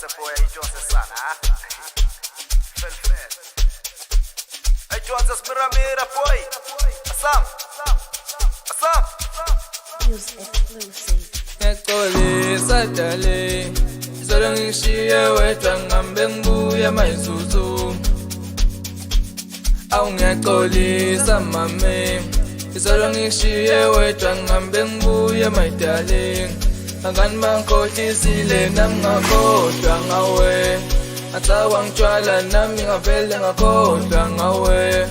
Joseph boy, Joseph sana. Felfel. Hey Joseph mira boy. Asam. Use exclusive. Ngiyaxolisa dale Izolo ngishiye wedwa ngihambe ngibuya mayisuzu Awu ngiyaxolisa mame Izolo ngishiye wedwa ngihambe ngibuya my darling Angani bangikhohlisile nami ngakhohlwa ngawe Athawa ngitshwala nami ngavele ngakhohlwa ngawe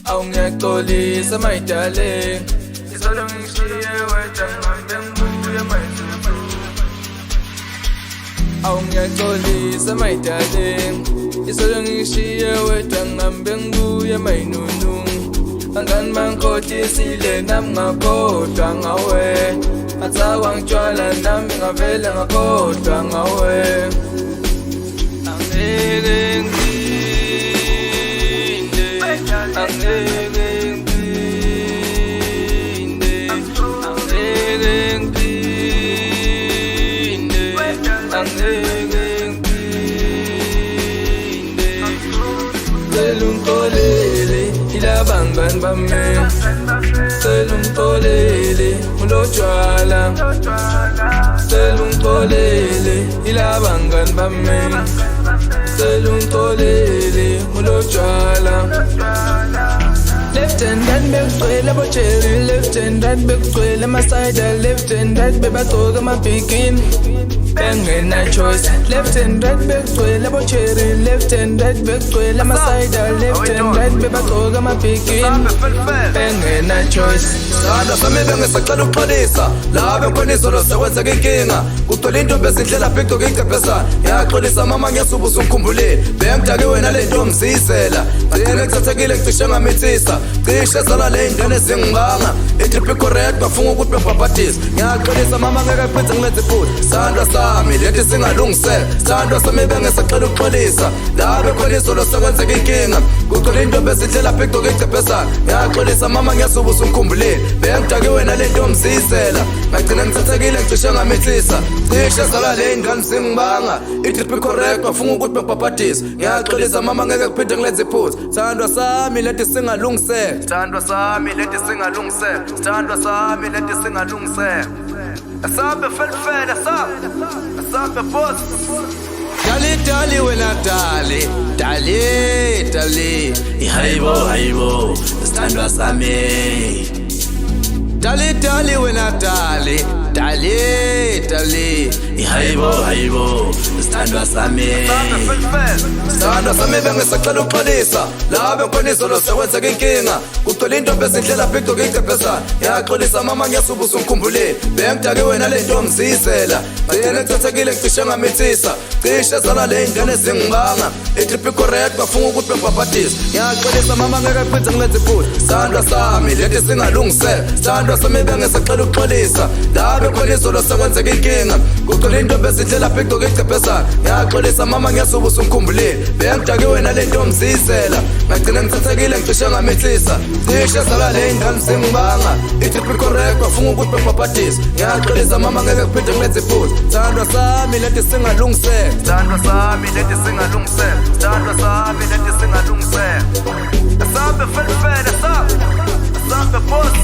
Awu ngiyaxolisa my darling Izolo ngishiye wedwa ngihambe ngibuya mayisuzu Awu ngiyaxolisa my darling Izolo ngishiye wedwa ngihambe ngibuya mayinunu Angani bangikhohlisile nami ngakhohlwa ngawe Athawa ngitshwala nami ngavele ngakhohlwa ngawe Angeke ngiphinde Angeke Selungitholele ilabangani bami Selungitholele ulotshwala Selungitholele ilabangani bami Selungitholele ulotshwala Left and right bekugcwele abo-cherry Left and right bekugcwele ama-cider Left and right bebagcoka ama-bikini Bengena choice Left and right bekugcwele abo-cherry Left and right bekugcwele ama-cider Left and right bebagcoka ama-bikini Bengena choice Sandwa sami bengisacela ukuxolisa La bengikhoniso lo sekwenzeka inkinga Kugcwele intombi esindlela bhigcoka ingcephesana Ngiyaxolisa mama ngiyasuba usungikhumbulile Bengidake wena le ntombi siyizela Ngcine ngithathekile ngicishe ngamithisa Cishe zala le ngane zingibanga Itrip correct bafunga ukuthi bebhabhadisa Ngiyaxolisa mama ngeke kuphinze ngilenze iphutha Sandwa sami lethi singalungisela Sandwa sami bengisacela ukuxolisa La bengikhoniso lo sekwenzeka inkinga Kugcwele intombi esindlela bhigcoka ingcephesana Ngiyaxolisa mama ngiyasuba usungikhumbulile Bengidake wena le ntombi siyizela Ngagcina ngithathekile ngicishe ngamithisa Cishe zala le ngane zingibanga Itrip correct bafunga ukuthi bebhabhadisa Ngiyaxolisa mama ngeke kuphinde ngilenze iphutha Sandwa sami lethi singalungisela Sithandwa sami lethi singalungisela Sithandwa sami lethi singalungisela Asambe felfel asambe boss Dali wena dali Hayibo Sithandwa sami Dali wena dali Hayibo Sithandwa sami Sithandwa sami bengisacela ukuxolisa La bengikhoniso lo sekwenzeka inkinga Kugcwele intombi esindlela bhigcoka ingcephesana Ngiyaxolisa mama ngiyasuba usungikhumbulile Bengidake wena le ntombi siyizela Ngcine ngithathekile ngicishe ngamithisa Cishe zala le ngane zingibanga Itrip correct bafunga ukuthi bebhabhadisa Ngiyaxolisa mama ngeke kuphinze ngilenze iphutha Sandwa sami lethi singalungisela Sandwa sami bengisacela ukuxolisa La bengikhoniso lo sekwenzeka inkinga Kugcwele intombi esindlela bhigcoka ingcephesana Ngiyaxolisa mama ngiyasuba usungikhumbulile Bengidake wena le ntombi siyizela Ngagcine ngithathekile ngicishe ngamithisa Cishe zala le ngane zingibanga Itrip correct bafunga ukuthi bebhabhadisa Ngiyaxolisa mama ngeke kuphinze ngilenze iphutha Sandwa sami lethi singalungisela Sithandwa sami lethi singalungisela Sithandwa sami lethi singalungisela Asambe felfel asambe boss